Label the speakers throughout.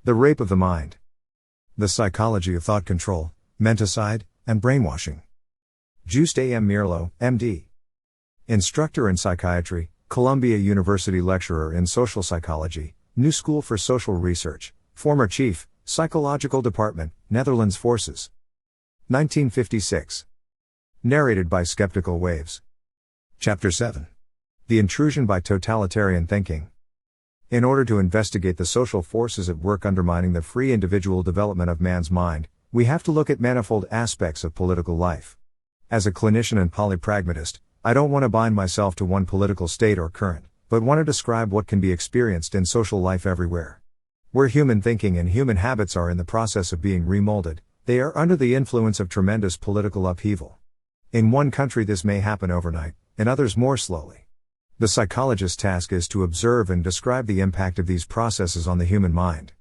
Speaker 1: The Rape of the Mind. The Psychology of Thought Control, Menticide, and Brainwashing. Joost A. Meerloo, M.D. Instructor in Psychiatry, Columbia University Lecturer in Social Psychology, New School for Social Research, former Chief, Psychological Department, Netherlands Forces. 1956. Narrated by Skeptical Waves. Chapter 7. The Intrusion by Totalitarian Thinking. In order to investigate the social forces at work undermining the free individual development of man's mind, we have to look at manifold aspects of political life. As a clinician and polypragmatist, I don't want to bind myself to one political state or current, but want to describe what can be experienced in social life everywhere. Where human thinking and human habits are in the process of being remolded, they are under the influence of tremendous political upheaval. In one country this may happen overnight, in others more slowly. The psychologist's task is to observe and describe the impact of these processes on the human mind.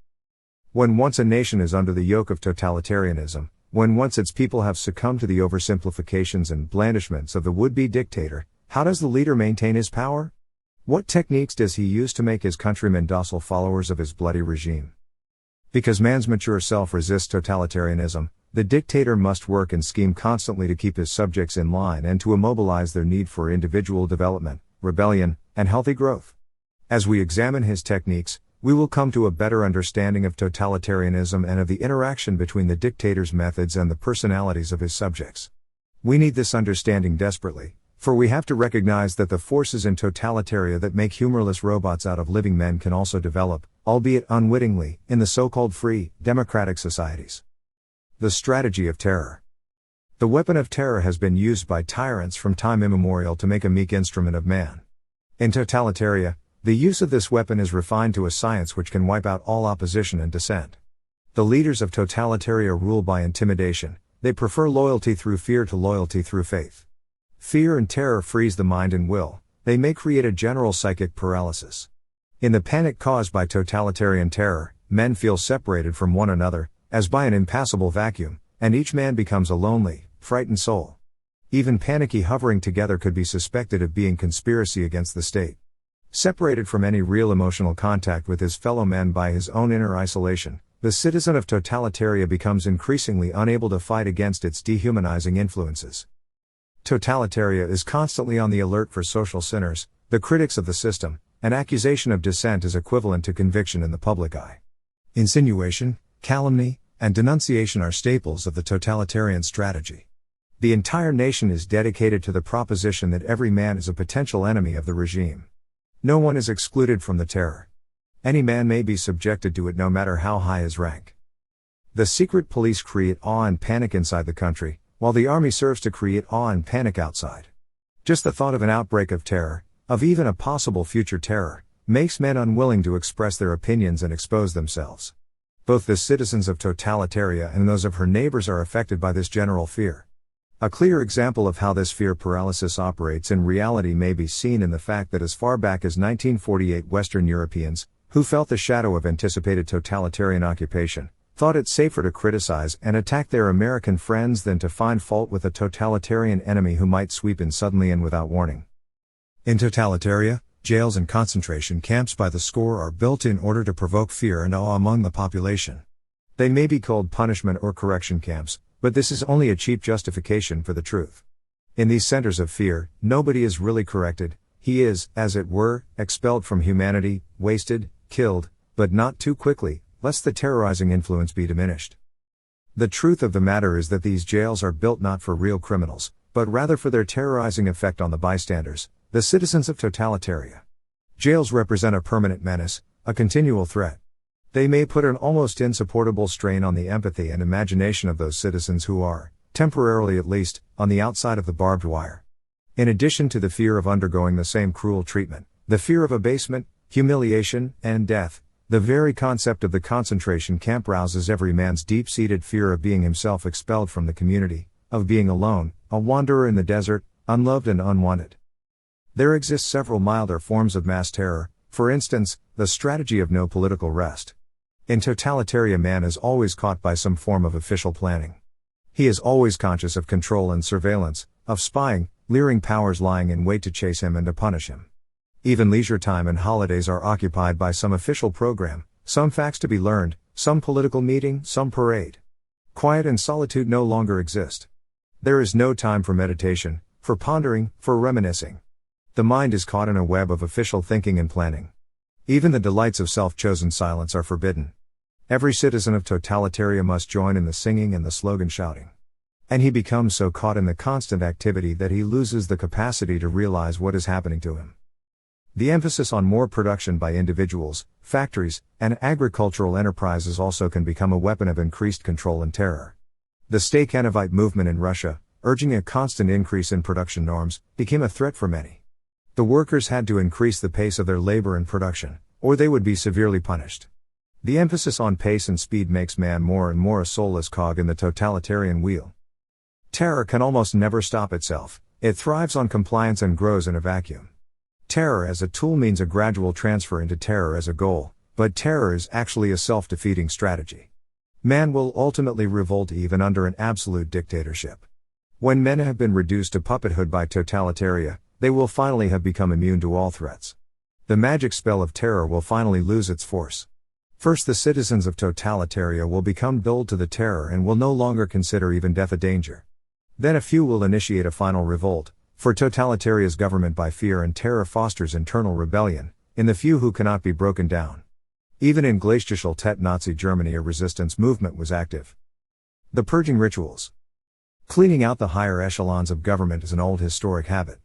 Speaker 1: When once a nation is under the yoke of totalitarianism, when once its people have succumbed to the oversimplifications and blandishments of the would-be dictator, how does the leader maintain his power? What techniques does he use to make his countrymen docile followers of his bloody regime? Because man's mature self resists totalitarianism, the dictator must work and scheme constantly to keep his subjects in line and to immobilize their need for individual development, rebellion, and healthy growth. As we examine his techniques, we will come to a better understanding of totalitarianism and of the interaction between the dictator's methods and the personalities of his subjects. We need this understanding desperately, for we have to recognize that the forces in totalitaria that make humorless robots out of living men can also develop, albeit unwittingly, in the so-called free, democratic societies. The strategy of terror. The weapon of terror has been used by tyrants from time immemorial to make a meek instrument of man. In totalitaria, the use of this weapon is refined to a science which can wipe out all opposition and dissent. The leaders of totalitaria rule by intimidation, they prefer loyalty through fear to loyalty through faith. Fear and terror freeze the mind and will, they may create a general psychic paralysis. In the panic caused by totalitarian terror, men feel separated from one another, as by an impassable vacuum, and each man becomes a lonely, frightened soul. Even panicky hovering together could be suspected of being conspiracy against the state. Separated from any real emotional contact with his fellow men by his own inner isolation, the citizen of totalitaria becomes increasingly unable to fight against its dehumanizing influences. Totalitaria is constantly on the alert for social sinners, the critics of the system, and accusation of dissent is equivalent to conviction in the public eye. Insinuation, calumny, and denunciation are staples of the totalitarian strategy. The entire nation is dedicated to the proposition that every man is a potential enemy of the regime. No one is excluded from the terror. Any man may be subjected to it no matter how high his rank. The secret police create awe and panic inside the country, while the army serves to create awe and panic outside. Just the thought of an outbreak of terror, of even a possible future terror, makes men unwilling to express their opinions and expose themselves. Both the citizens of totalitaria and those of her neighbors are affected by this general fear. A clear example of how this fear paralysis operates in reality may be seen in the fact that as far back as 1948 Western Europeans, who felt the shadow of anticipated totalitarian occupation, thought it safer to criticize and attack their American friends than to find fault with a totalitarian enemy who might sweep in suddenly and without warning. In totalitaria, jails and concentration camps by the score are built in order to provoke fear and awe among the population. They may be called punishment or correction camps, but this is only a cheap justification for the truth. In these centers of fear, nobody is really corrected, he is, as it were, expelled from humanity, wasted, killed, but not too quickly, lest the terrorizing influence be diminished. The truth of the matter is that these jails are built not for real criminals, but rather for their terrorizing effect on the bystanders, the citizens of totalitaria. Jails represent a permanent menace, a continual threat. They may put an almost insupportable strain on the empathy and imagination of those citizens who are, temporarily at least, on the outside of the barbed wire. In addition to the fear of undergoing the same cruel treatment, the fear of abasement, humiliation, and death, the very concept of the concentration camp rouses every man's deep-seated fear of being himself expelled from the community, of being alone, a wanderer in the desert, unloved and unwanted. There exist several milder forms of mass terror, for instance, the strategy of no political rest. In totalitaria, man is always caught by some form of official planning. He is always conscious of control and surveillance, of spying, leering powers lying in wait to chase him and to punish him. Even leisure time and holidays are occupied by some official program, some facts to be learned, Some political meeting, some parade. Quiet and solitude no longer exist. There is no time for meditation, for pondering, for reminiscing. The mind is caught in a web of official thinking and planning. Even the delights of self-chosen silence are forbidden. Every citizen of totalitaria must join in the singing and the slogan shouting. And he becomes so caught in the constant activity that he loses the capacity to realize what is happening to him. The emphasis on more production by individuals, factories, and agricultural enterprises also can become a weapon of increased control and terror. The Stakhanovite movement in Russia, urging a constant increase in production norms, became a threat for many. The workers had to increase the pace of their labor and production, or they would be severely punished. The emphasis on pace and speed makes man more and more a soulless cog in the totalitarian wheel. Terror can almost never stop itself, it thrives on compliance and grows in a vacuum. Terror as a tool means a gradual transfer into terror as a goal, but terror is actually a self-defeating strategy. Man will ultimately revolt even under an absolute dictatorship. When men have been reduced to puppethood by totalitaria, they will finally have become immune to all threats. The magic spell of terror will finally lose its force. First, the citizens of totalitaria will become dulled to the terror and will no longer consider even death a danger. Then a few will initiate a final revolt, for totalitaria's government by fear and terror fosters internal rebellion, in the few who cannot be broken down. Even in Gleichgeschaltet Nazi Germany a resistance movement was active. The purging rituals. Cleaning out the higher echelons of government is an old historic habit.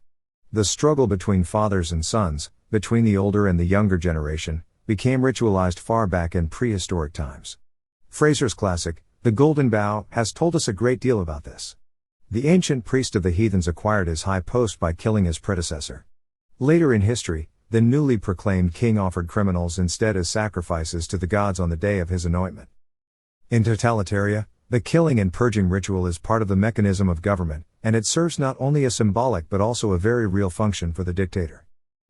Speaker 1: The struggle between fathers and sons, between the older and the younger generation, became ritualized far back in prehistoric times. Fraser's classic, The Golden Bough, has told us a great deal about this. The ancient priest of the heathens acquired his high post by killing his predecessor. Later in history, the newly proclaimed king offered criminals instead as sacrifices to the gods on the day of his anointment. In totalitaria, the killing and purging ritual is part of the mechanism of government, and it serves not only a symbolic but also a very real function for the dictator.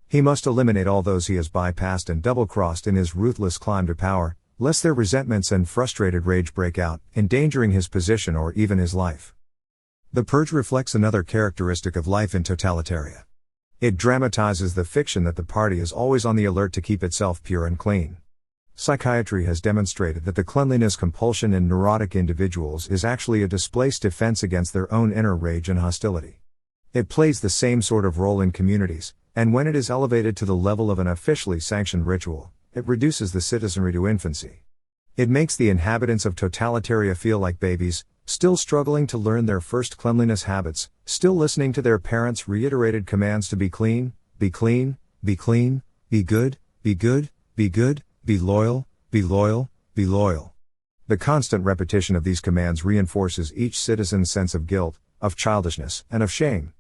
Speaker 1: He must eliminate all those he has bypassed and double-crossed in his ruthless climb to power, lest their resentments and frustrated rage break out, endangering his position or even his life. The purge reflects another characteristic of life in totalitaria. It dramatizes the fiction that the party is always on the alert to keep itself pure and clean. Psychiatry has demonstrated that the cleanliness compulsion in neurotic individuals is actually a displaced defense against their own inner rage and hostility. It plays the same sort of role in communities, and when it is elevated to the level of an officially sanctioned ritual, it reduces the citizenry to infancy. It makes the inhabitants of totalitaria feel like babies, still struggling to learn their first cleanliness habits, still listening to their parents' reiterated commands to be clean, be clean, be clean, be good, be good, be good, be loyal, be loyal, be loyal. The constant repetition of these commands reinforces each citizen's sense of guilt, of childishness, and of shame.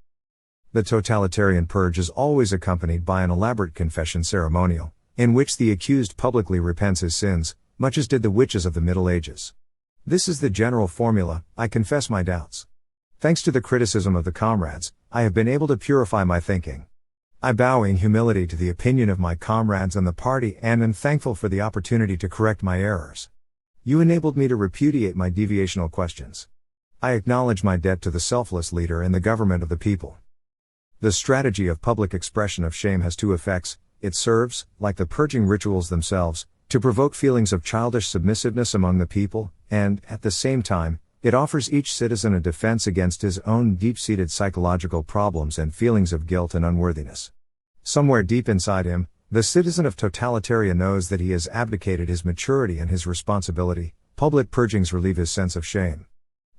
Speaker 1: The totalitarian purge is always accompanied by an elaborate confession ceremonial, in which the accused publicly repents his sins, much as did the witches of the Middle Ages. This is the general formula: I confess my doubts. Thanks to the criticism of the comrades, I have been able to purify my thinking. I bow in humility to the opinion of my comrades and the party and am thankful for the opportunity to correct my errors. You enabled me to repudiate my deviational questions. I acknowledge my debt to the selfless leader and the government of the people. The strategy of public expression of shame has two effects. It serves, like the purging rituals themselves, to provoke feelings of childish submissiveness among the people, and, at the same time, it offers each citizen a defense against his own deep-seated psychological problems and feelings of guilt and unworthiness. Somewhere deep inside him, the citizen of totalitaria knows that he has abdicated his maturity and his responsibility. Public purgings relieve his sense of shame.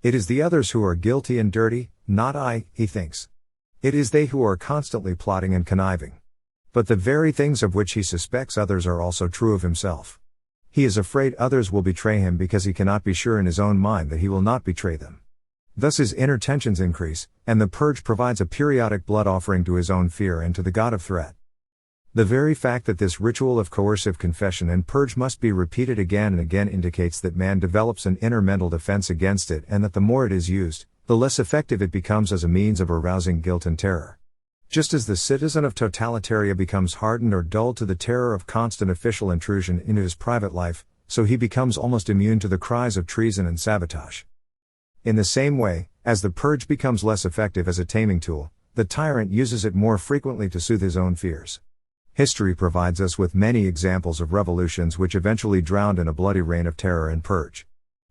Speaker 1: It is the others who are guilty and dirty, not I, he thinks. It is they who are constantly plotting and conniving. But the very things of which he suspects others are also true of himself. He is afraid others will betray him because he cannot be sure in his own mind that he will not betray them. Thus his inner tensions increase, and the purge provides a periodic blood offering to his own fear and to the god of threat. The very fact that this ritual of coercive confession and purge must be repeated again and again indicates that man develops an inner mental defense against it, and that the more it is used, the less effective it becomes as a means of arousing guilt and terror. Just as the citizen of totalitaria becomes hardened or dulled to the terror of constant official intrusion into his private life, so he becomes almost immune to the cries of treason and sabotage. In the same way, as the purge becomes less effective as a taming tool, the tyrant uses it more frequently to soothe his own fears. History provides us with many examples of revolutions which eventually drowned in a bloody reign of terror and purge.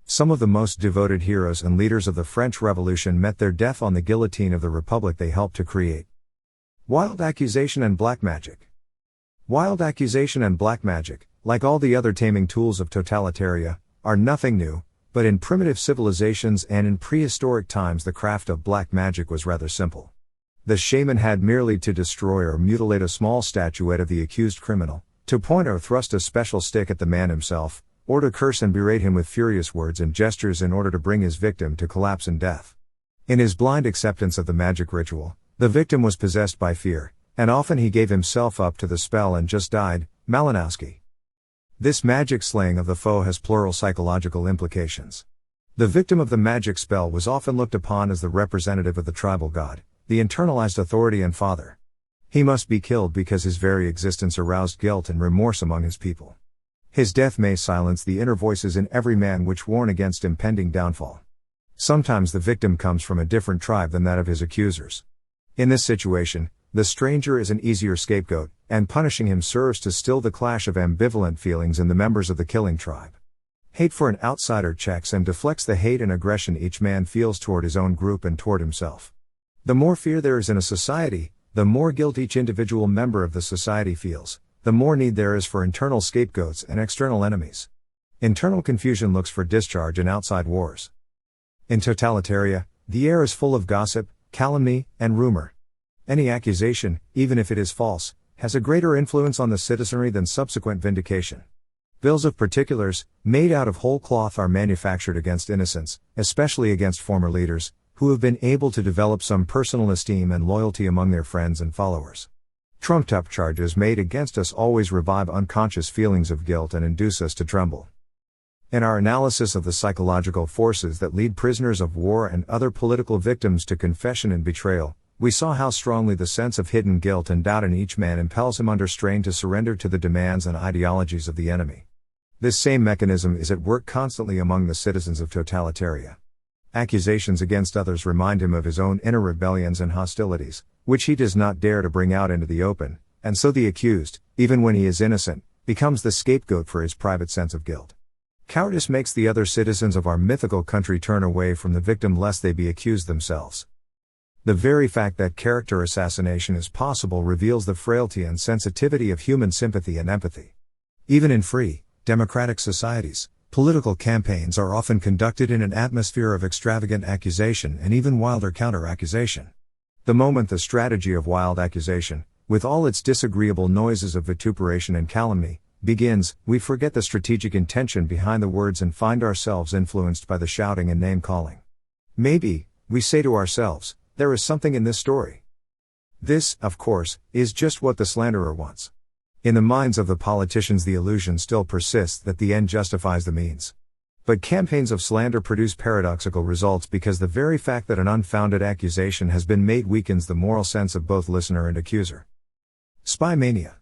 Speaker 1: Some of the most devoted heroes and leaders of the French Revolution met their death on the guillotine of the republic they helped to create. Wild accusation and black magic. Wild accusation and black magic, like all the other taming tools of totalitaria, are nothing new, but in primitive civilizations and in prehistoric times the craft of black magic was rather simple. The shaman had merely to destroy or mutilate a small statuette of the accused criminal, to point or thrust a special stick at the man himself, or to curse and berate him with furious words and gestures in order to bring his victim to collapse in death. In his blind acceptance of the magic ritual, the victim was possessed by fear, and often he gave himself up to the spell and just died. Malinowski. This magic slaying of the foe has plural psychological implications. The victim of the magic spell was often looked upon as the representative of the tribal god, the internalized authority and father. He must be killed because his very existence aroused guilt and remorse among his people. His death may silence the inner voices in every man which warn against impending downfall. Sometimes the victim comes from a different tribe than that of his accusers. In this situation, the stranger is an easier scapegoat, and punishing him serves to still the clash of ambivalent feelings in the members of the killing tribe. Hate for an outsider checks and deflects the hate and aggression each man feels toward his own group and toward himself. The more fear there is in a society, the more guilt each individual member of the society feels, the more need there is for internal scapegoats and external enemies. Internal confusion looks for discharge in outside wars. In totalitaria, the air is full of gossip, calumny, and rumor. Any accusation, even if it is false, has a greater influence on the citizenry than subsequent vindication. Bills of particulars, made out of whole cloth, are manufactured against innocents, especially against former leaders, who have been able to develop some personal esteem and loyalty among their friends and followers. Trumped-up charges made against us always revive unconscious feelings of guilt and induce us to tremble. In our analysis of the psychological forces that lead prisoners of war and other political victims to confession and betrayal, we saw how strongly the sense of hidden guilt and doubt in each man impels him under strain to surrender to the demands and ideologies of the enemy. This same mechanism is at work constantly among the citizens of totalitaria. Accusations against others remind him of his own inner rebellions and hostilities, which he does not dare to bring out into the open, and so the accused, even when he is innocent, becomes the scapegoat for his private sense of guilt. Cowardice makes the other citizens of our mythical country turn away from the victim lest they be accused themselves. The very fact that character assassination is possible reveals the frailty and sensitivity of human sympathy and empathy. Even in free, democratic societies, political campaigns are often conducted in an atmosphere of extravagant accusation and even wilder counter-accusation. The moment the strategy of wild accusation, with all its disagreeable noises of vituperation and calumny, begins, we forget the strategic intention behind the words and find ourselves influenced by the shouting and name-calling. Maybe, we say to ourselves, there is something in this story. This, of course, is just what the slanderer wants. In the minds of the politicians the illusion still persists that the end justifies the means. But campaigns of slander produce paradoxical results because the very fact that an unfounded accusation has been made weakens the moral sense of both listener and accuser. Spy mania.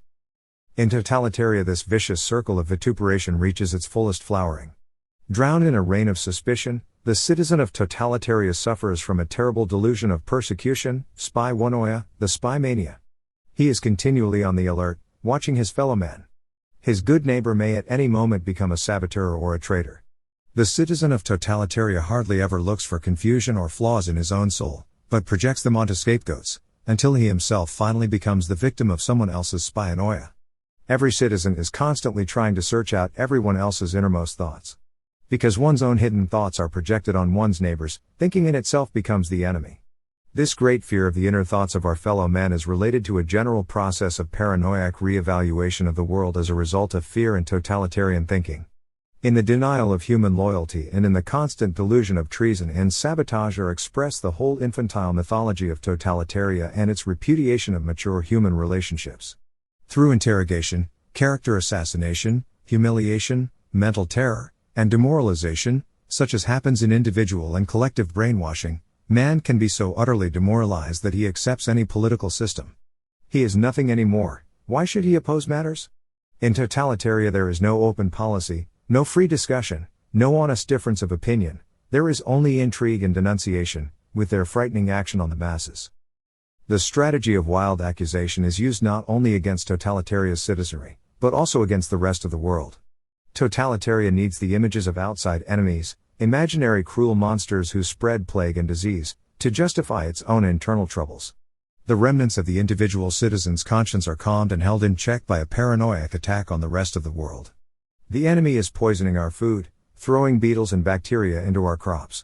Speaker 1: In totalitaria this vicious circle of vituperation reaches its fullest flowering. Drowned in a rain of suspicion, the citizen of totalitaria suffers from a terrible delusion of persecution, spy-wanoia, the spy mania. He is continually on the alert, watching his fellow man. His good neighbor may at any moment become a saboteur or a traitor. The citizen of totalitaria hardly ever looks for confusion or flaws in his own soul, but projects them onto scapegoats, until he himself finally becomes the victim of someone else's spy-wanoia. Every citizen is constantly trying to search out everyone else's innermost thoughts. Because one's own hidden thoughts are projected on one's neighbors, thinking in itself becomes the enemy. This great fear of the inner thoughts of our fellow man is related to a general process of paranoiac re-evaluation of the world as a result of fear and totalitarian thinking. In the denial of human loyalty and in the constant delusion of treason and sabotage are expressed the whole infantile mythology of totalitaria and its repudiation of mature human relationships. Through interrogation, character assassination, humiliation, mental terror, and demoralization, such as happens in individual and collective brainwashing, man can be so utterly demoralized that he accepts any political system. He is nothing anymore. Why should he oppose matters? In totalitaria there is no open policy, no free discussion, no honest difference of opinion, there is only intrigue and denunciation, with their frightening action on the masses. The strategy of wild accusation is used not only against totalitarian citizenry, but also against the rest of the world. Totalitaria needs the images of outside enemies, imaginary cruel monsters who spread plague and disease, to justify its own internal troubles. The remnants of the individual citizen's conscience are calmed and held in check by a paranoid attack on the rest of the world. The enemy is poisoning our food, throwing beetles and bacteria into our crops.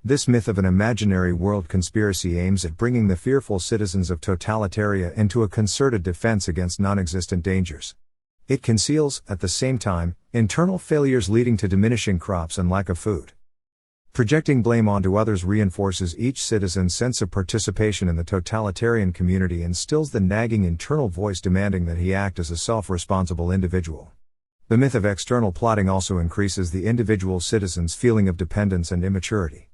Speaker 1: This myth of an imaginary world conspiracy aims at bringing the fearful citizens of totalitaria into a concerted defense against non-existent dangers. It conceals, at the same time, internal failures leading to diminishing crops and lack of food. Projecting blame onto others reinforces each citizen's sense of participation in the totalitarian community and stills the nagging internal voice demanding that he act as a self-responsible individual. The myth of external plotting also increases the individual citizen's feeling of dependence and immaturity.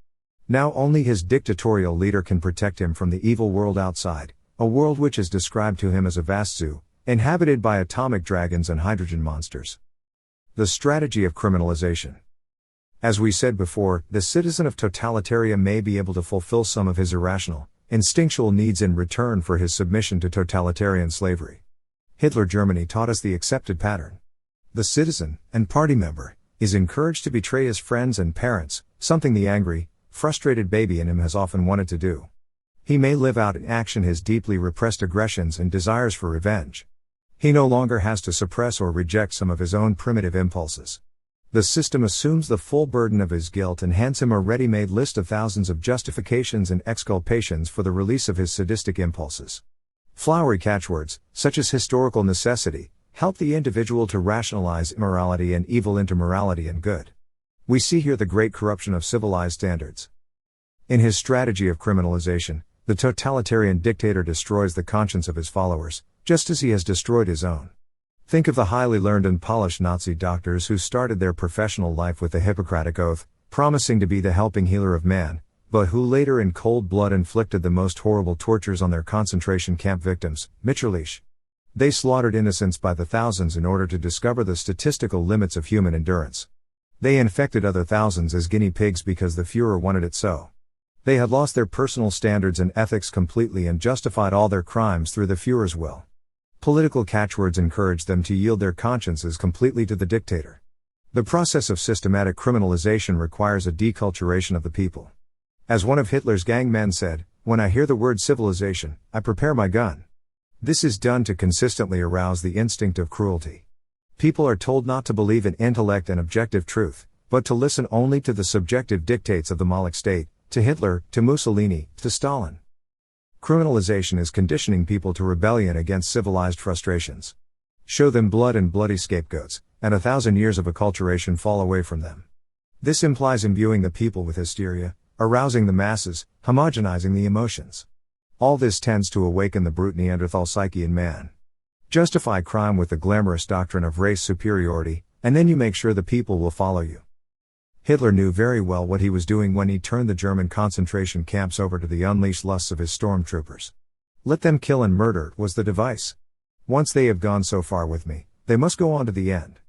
Speaker 1: Now only his dictatorial leader can protect him from the evil world outside, a world which is described to him as a vast zoo, inhabited by atomic dragons and hydrogen monsters. The strategy of criminalization. As we said before, the citizen of totalitaria may be able to fulfill some of his irrational, instinctual needs in return for his submission to totalitarian slavery. Hitler Germany taught us the accepted pattern. The citizen, and party member, is encouraged to betray his friends and parents, something the angry, frustrated baby in him has often wanted to do. He may live out in action his deeply repressed aggressions and desires for revenge. He no longer has to suppress or reject some of his own primitive impulses. The system assumes the full burden of his guilt and hands him a ready-made list of thousands of justifications and exculpations for the release of his sadistic impulses. Flowery catchwords, such as historical necessity, help the individual to rationalize immorality and evil into morality and good. We see here the great corruption of civilized standards. In his strategy of criminalization, the totalitarian dictator destroys the conscience of his followers, just as he has destroyed his own. Think of the highly learned and polished Nazi doctors who started their professional life with the Hippocratic Oath, promising to be the helping healer of man, but who later in cold blood inflicted the most horrible tortures on their concentration camp victims, Meerloo. They slaughtered innocents by the thousands in order to discover the statistical limits of human endurance. They infected other thousands as guinea pigs because the Führer wanted it so. They had lost their personal standards and ethics completely and justified all their crimes through the Führer's will. Political catchwords encouraged them to yield their consciences completely to the dictator. The process of systematic criminalization requires a deculturation of the people. As one of Hitler's gang men said, "When I hear the word civilization, I prepare my gun." This is done to consistently arouse the instinct of cruelty. People are told not to believe in intellect and objective truth, but to listen only to the subjective dictates of the Moloch state, to Hitler, to Mussolini, to Stalin. Criminalization is conditioning people to rebellion against civilized frustrations. Show them blood and bloody scapegoats, and 1,000 years of acculturation fall away from them. This implies imbuing the people with hysteria, arousing the masses, homogenizing the emotions. All this tends to awaken the brute Neanderthal psyche in man. Justify crime with the glamorous doctrine of race superiority, and then you make sure the people will follow you. Hitler knew very well what he was doing when he turned the German concentration camps over to the unleashed lusts of his stormtroopers. Let them kill and murder was the device. Once they have gone so far with me, they must go on to the end.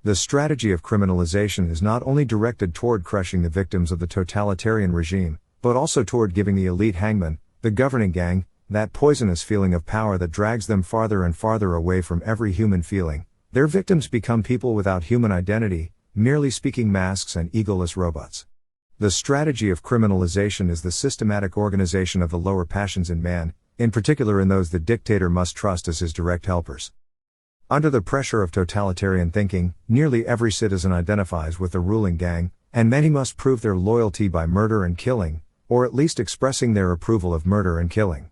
Speaker 1: The strategy of criminalization is not only directed toward crushing the victims of the totalitarian regime, but also toward giving the elite hangman, the governing gang, that poisonous feeling of power that drags them farther and farther away from every human feeling. Their victims become people without human identity, merely speaking masks and egoless robots. The strategy of criminalization is the systematic organization of the lower passions in man, in particular in those the dictator must trust as his direct helpers. Under the pressure of totalitarian thinking, nearly every citizen identifies with the ruling gang, and many must prove their loyalty by murder and killing, or at least expressing their approval of murder and killing.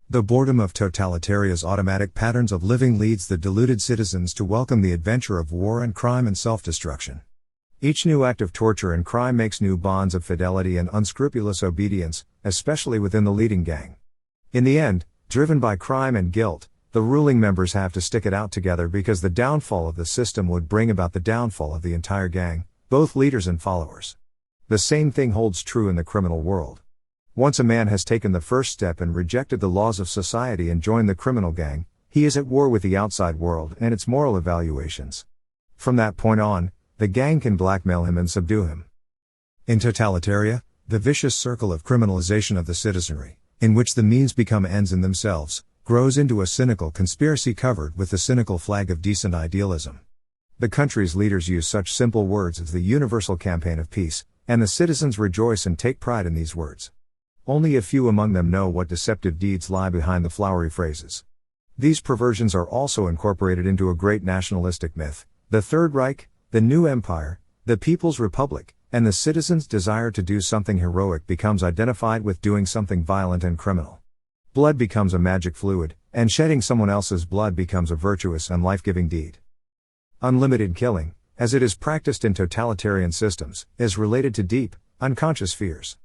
Speaker 1: The boredom of totalitaria's automatic patterns of living leads the deluded citizens to welcome the adventure of war and crime and self-destruction. Each new act of torture and crime makes new bonds of fidelity and unscrupulous obedience, especially within the leading gang. In the end, driven by crime and guilt, the ruling members have to stick it out together because the downfall of the system would bring about the downfall of the entire gang, both leaders and followers. The same thing holds true in the criminal world. Once a man has taken the first step and rejected the laws of society and joined the criminal gang, he is at war with the outside world and its moral evaluations. From that point on, the gang can blackmail him and subdue him. In totalitaria, the vicious circle of criminalization of the citizenry, in which the means become ends in themselves, grows into a cynical conspiracy covered with the cynical flag of decent idealism. The country's leaders use such simple words as the universal campaign of peace, and the citizens rejoice and take pride in these words. Only a few among them know what deceptive deeds lie behind the flowery phrases. These perversions are also incorporated into a great nationalistic myth: the Third Reich, the new empire, the People's Republic, and the citizens' desire to do something heroic becomes identified with doing something violent and criminal. Blood becomes a magic fluid, and shedding someone else's blood becomes a virtuous and life-giving deed. Unlimited killing, as it is practiced in totalitarian systems, is related to deep, unconscious fears.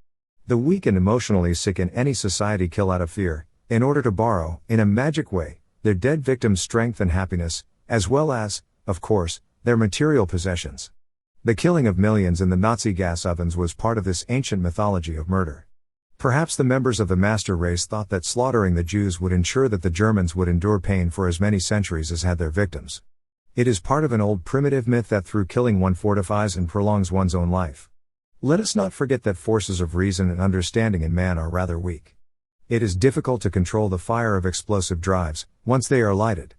Speaker 1: The weak and emotionally sick in any society kill out of fear, in order to borrow, in a magic way, their dead victims' strength and happiness, as well as, of course, their material possessions. The killing of millions in the Nazi gas ovens was part of this ancient mythology of murder. Perhaps the members of the master race thought that slaughtering the Jews would ensure that the Germans would endure pain for as many centuries as had their victims. It is part of an old primitive myth that through killing one fortifies and prolongs one's own life. Let us not forget that forces of reason and understanding in man are rather weak. It is difficult to control the fire of explosive drives, once they are lighted.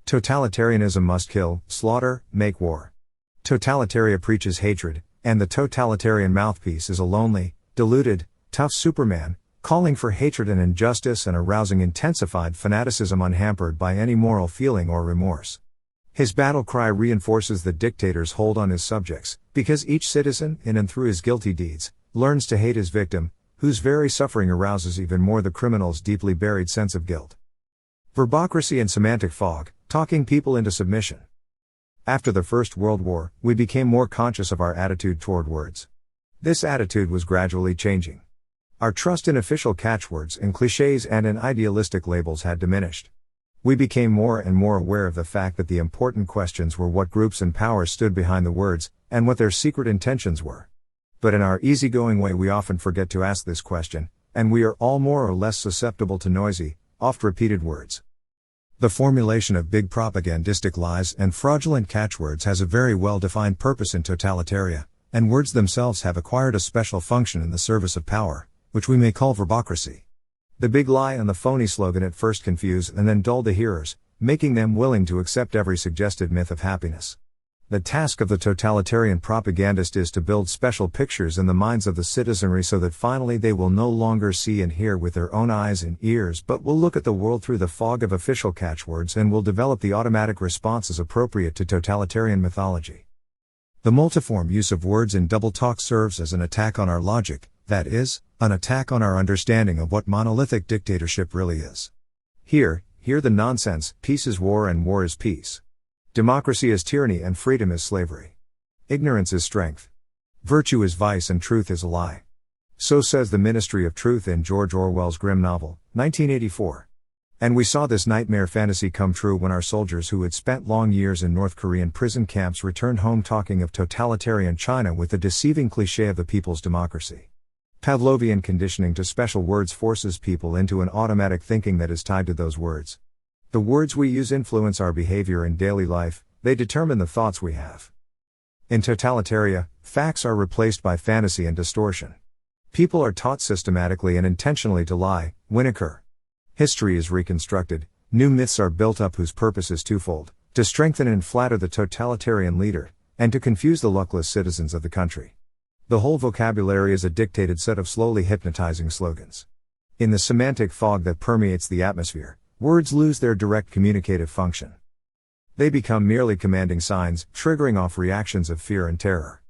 Speaker 1: Totalitarianism must kill, slaughter, make war. Totalitaria preaches hatred, and the totalitarian mouthpiece is a lonely, deluded, tough Superman, calling for hatred and injustice and arousing intensified fanaticism unhampered by any moral feeling or remorse. His battle cry reinforces the dictator's hold on his subjects, because each citizen, in and through his guilty deeds, learns to hate his victim, whose very suffering arouses even more the criminal's deeply buried sense of guilt. Verbocracy and semantic fog, talking people into submission. After the First World War, we became more conscious of our attitude toward words. This attitude was gradually changing. Our trust in official catchwords and clichés and in idealistic labels had diminished. We became more and more aware of the fact that the important questions were what groups and powers stood behind the words, and what their secret intentions were. But in our easygoing way we often forget to ask this question, and we are all more or less susceptible to noisy, oft-repeated words. The formulation of big propagandistic lies and fraudulent catchwords has a very well-defined purpose in totalitaria, and words themselves have acquired a special function in the service of power, which we may call verbocracy. The big lie and the phony slogan at first confuse and then dull the hearers, making them willing to accept every suggested myth of happiness. The task of the totalitarian propagandist is to build special pictures in the minds of the citizenry so that finally they will no longer see and hear with their own eyes and ears but will look at the world through the fog of official catchwords and will develop the automatic responses appropriate to totalitarian mythology. The multiform use of words in double talk serves as an attack on our logic, that is, an attack on our understanding of what monolithic dictatorship really is. Hear the nonsense: peace is war and war is peace. Democracy is tyranny and freedom is slavery. Ignorance is strength. Virtue is vice and truth is a lie. So says the Ministry of Truth in George Orwell's grim novel, 1984. And we saw this nightmare fantasy come true when our soldiers who had spent long years in North Korean prison camps returned home talking of totalitarian China with the deceiving cliché of the people's democracy. Pavlovian conditioning to special words forces people into an automatic thinking that is tied to those words. The words we use influence our behavior in daily life, they determine the thoughts we have. In totalitaria, facts are replaced by fantasy and distortion. People are taught systematically and intentionally to lie, Winokur. History is reconstructed, new myths are built up whose purpose is twofold: to strengthen and flatter the totalitarian leader, and to confuse the luckless citizens of the country. The whole vocabulary is a dictated set of slowly hypnotizing slogans. In the semantic fog that permeates the atmosphere, words lose their direct communicative function. They become merely commanding signs, triggering off reactions of fear and terror.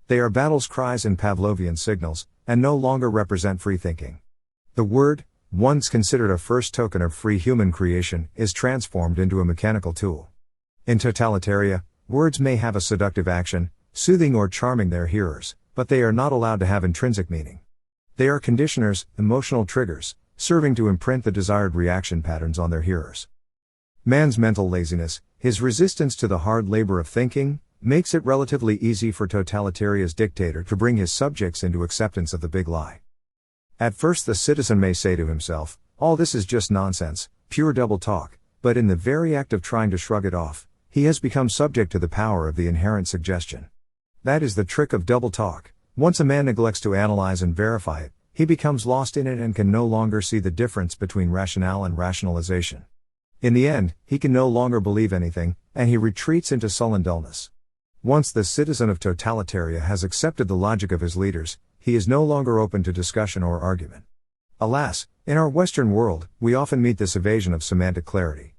Speaker 1: They are battles cries and Pavlovian signals, and no longer represent free thinking. The word, once considered a first token of free human creation, is transformed into a mechanical tool. In totalitaria, words may have a seductive action, soothing or charming their hearers, but they are not allowed to have intrinsic meaning. They are conditioners, emotional triggers, serving to imprint the desired reaction patterns on their hearers. Man's mental laziness, his resistance to the hard labor of thinking, makes it relatively easy for totalitaria's dictator to bring his subjects into acceptance of the big lie. At first the citizen may say to himself, all this is just nonsense, pure double talk, but in the very act of trying to shrug it off, he has become subject to the power of the inherent suggestion. That is the trick of double talk. Once a man neglects to analyze and verify it, He becomes lost in it and can no longer see the difference between rationale and rationalization. In the end, he can no longer believe anything, and he retreats into sullen dullness. Once the citizen of totalitaria has accepted the logic of his leaders, he is no longer open to discussion or argument. Alas, in our Western world, we often meet this evasion of semantic clarity.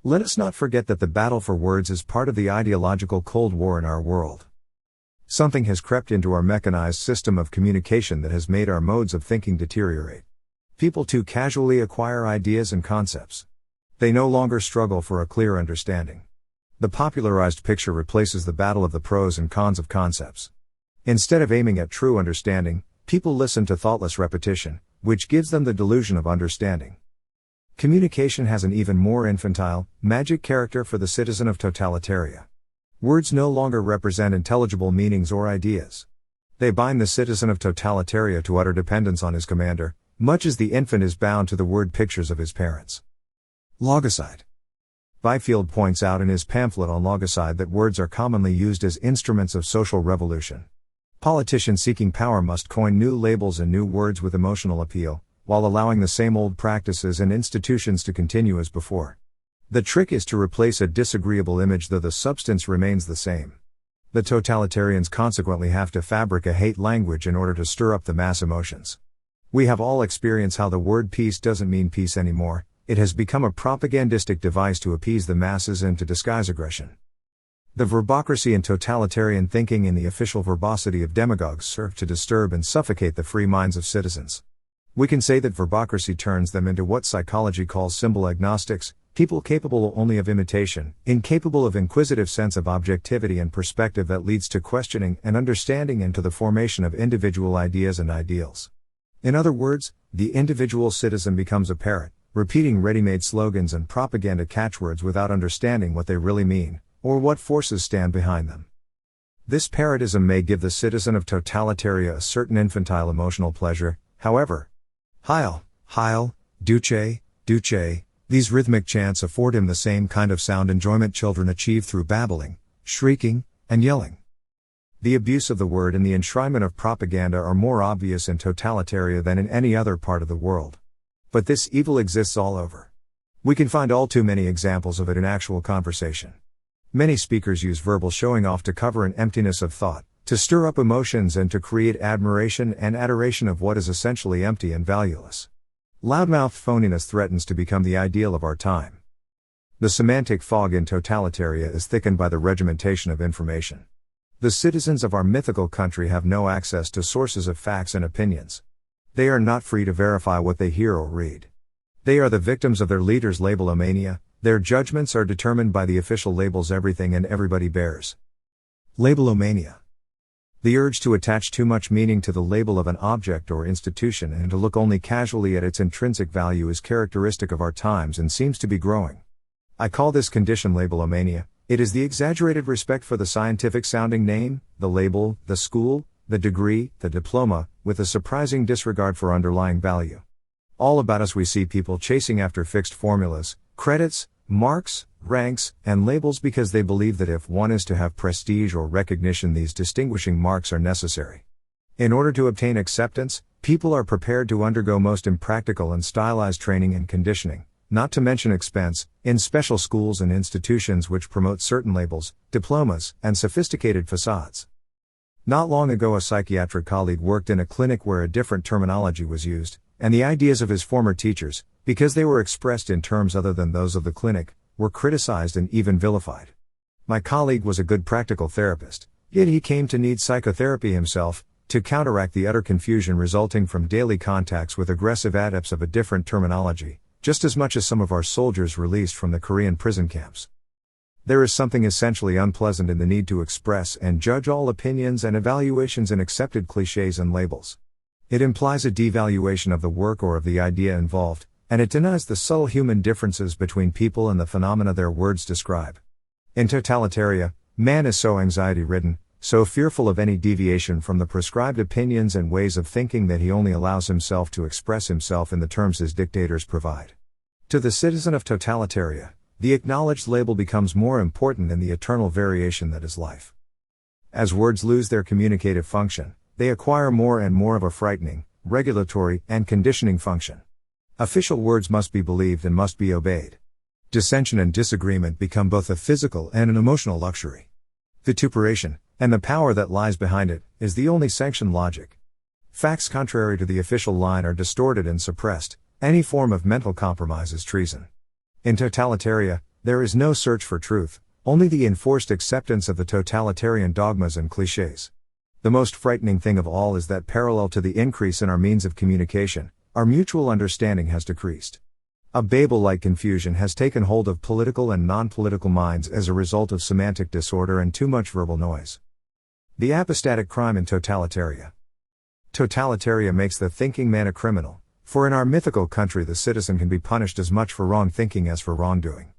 Speaker 1: Let us not forget that the battle for words is part of the ideological Cold War in our world. Something has crept into our mechanized system of communication that has made our modes of thinking deteriorate. People too casually acquire ideas and concepts. They no longer struggle for a clear understanding. The popularized picture replaces the battle of the pros and cons of concepts. Instead of aiming at true understanding, people listen to thoughtless repetition, which gives them the delusion of understanding. Communication has an even more infantile, magic character for the citizen of totalitaria. Words no longer represent intelligible meanings or ideas. They bind the citizen of totalitaria to utter dependence on his commander, much as the infant is bound to the word pictures of his parents. Logicide. Byfield points out in his pamphlet on logicide that words are commonly used as instruments of social revolution. Politicians seeking power must coin new labels and new words with emotional appeal, while allowing the same old practices and institutions to continue as before. The trick is to replace a disagreeable image though the substance remains the same. The totalitarians consequently have to fabricate a hate language in order to stir up the mass emotions. We have all experienced how the word peace doesn't mean peace anymore. It has become a propagandistic device to appease the masses and to disguise aggression. The verbocracy and totalitarian thinking in the official verbosity of demagogues serve to disturb and suffocate the free minds of citizens. We can say that verbocracy turns them into what psychology calls symbol agnostics, people capable only of imitation, incapable of inquisitive sense of objectivity and perspective that leads to questioning and understanding and to the formation of individual ideas and ideals. In other words, the individual citizen becomes a parrot, repeating ready-made slogans and propaganda catchwords without understanding what they really mean, or what forces stand behind them. This parrotism may give the citizen of totalitaria a certain infantile emotional pleasure, however. Heil, Heil, Duce, Duce, these rhythmic chants afford him the same kind of sound enjoyment children achieve through babbling, shrieking, and yelling. The abuse of the word and the enshrinement of propaganda are more obvious in totalitaria than in any other part of the world. But this evil exists all over. We can find all too many examples of it in actual conversation. Many speakers use verbal showing off to cover an emptiness of thought, to stir up emotions and to create admiration and adoration of what is essentially empty and valueless. Loudmouthed phoniness threatens to become the ideal of our time. The semantic fog in totalitaria is thickened by the regimentation of information. The citizens of our mythical country have no access to sources of facts and opinions. They are not free to verify what they hear or read. They are the victims of their leaders' labelomania. Their judgments are determined by the official labels everything and everybody bears. Labelomania. The urge to attach too much meaning to the label of an object or institution and to look only casually at its intrinsic value is characteristic of our times and seems to be growing. I call this condition labelomania. It is the exaggerated respect for the scientific-sounding name, the label, the school, the degree, the diploma, with a surprising disregard for underlying value. All about us we see people chasing after fixed formulas, credits, marks, ranks, and labels because they believe that if one is to have prestige or recognition, these distinguishing marks are necessary. In order to obtain acceptance, people are prepared to undergo most impractical and stylized training and conditioning, not to mention expense, in special schools and institutions which promote certain labels, diplomas, and sophisticated facades. Not long ago, a psychiatric colleague worked in a clinic where a different terminology was used, and the ideas of his former teachers, because they were expressed in terms other than those of the clinic, were criticized and even vilified. My colleague was a good practical therapist, yet he came to need psychotherapy himself, to counteract the utter confusion resulting from daily contacts with aggressive adepts of a different terminology, just as much as some of our soldiers released from the Korean prison camps. There is something essentially unpleasant in the need to express and judge all opinions and evaluations in accepted clichés and labels. It implies a devaluation of the work or of the idea involved, and it denies the subtle human differences between people and the phenomena their words describe. In totalitaria, man is so anxiety-ridden, so fearful of any deviation from the prescribed opinions and ways of thinking that he only allows himself to express himself in the terms his dictators provide. To the citizen of totalitaria, the acknowledged label becomes more important than the eternal variation that is life. As words lose their communicative function, they acquire more and more of a frightening, regulatory, and conditioning function. Official words must be believed and must be obeyed. Dissension and disagreement become both a physical and an emotional luxury. Vituperation, and the power that lies behind it, is the only sanctioned logic. Facts contrary to the official line are distorted and suppressed. Any form of mental compromise is treason. In totalitaria, there is no search for truth, only the enforced acceptance of the totalitarian dogmas and clichés. The most frightening thing of all is that parallel to the increase in our means of communication, our mutual understanding has decreased. A Babel-like confusion has taken hold of political and non-political minds as a result of semantic disorder and too much verbal noise. The apostatic crime in totalitaria. Totalitaria makes the thinking man a criminal, for in our mythical country the citizen can be punished as much for wrong thinking as for wrongdoing.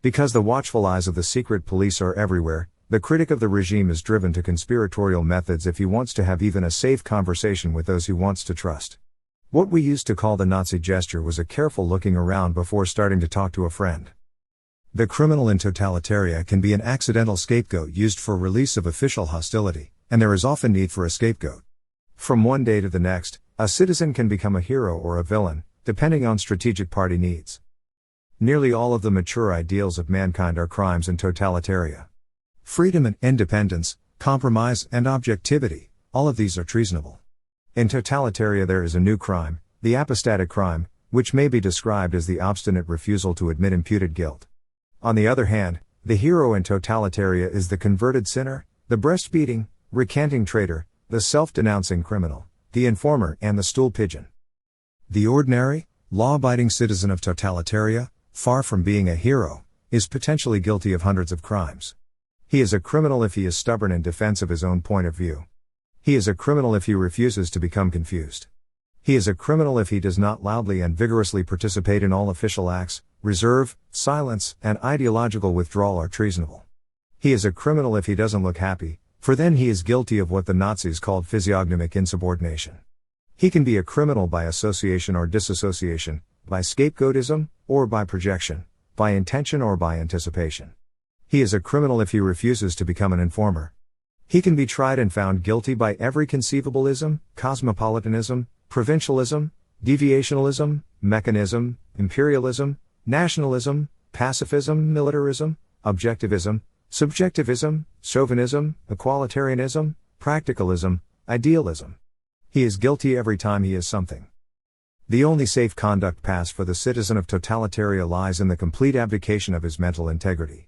Speaker 1: Because the watchful eyes of the secret police are everywhere, the critic of the regime is driven to conspiratorial methods if he wants to have even a safe conversation with those he wants to trust. What we used to call the Nazi gesture was a careful looking around before starting to talk to a friend. The criminal in totalitaria can be an accidental scapegoat used for release of official hostility, and there is often need for a scapegoat. From one day to the next, a citizen can become a hero or a villain, depending on strategic party needs. Nearly all of the mature ideals of mankind are crimes in totalitaria. Freedom and independence, compromise and objectivity, all of these are treasonable. In totalitaria there is a new crime, the apostatic crime, which may be described as the obstinate refusal to admit imputed guilt. On the other hand, the hero in totalitaria is the converted sinner, the breast-beating, recanting traitor, the self-denouncing criminal, the informer and the stool pigeon. The ordinary, law-abiding citizen of totalitaria, far from being a hero, is potentially guilty of hundreds of crimes. He is a criminal if he is stubborn in defense of his own point of view. He is a criminal if he refuses to become confused. He is a criminal if he does not loudly and vigorously participate in all official acts. Reserve, silence, and ideological withdrawal are treasonable. He is a criminal if he doesn't look happy, for then he is guilty of what the Nazis called physiognomic insubordination. He can be a criminal by association or disassociation, by scapegoatism, or by projection, by intention or by anticipation. He is a criminal if he refuses to become an informer. He can be tried and found guilty by every conceivable ism, cosmopolitanism, provincialism, deviationalism, mechanism, imperialism, nationalism, pacifism, militarism, objectivism, subjectivism, chauvinism, equalitarianism, practicalism, idealism. He is guilty every time he is something. The only safe conduct pass for the citizen of totalitaria lies in the complete abdication of his mental integrity.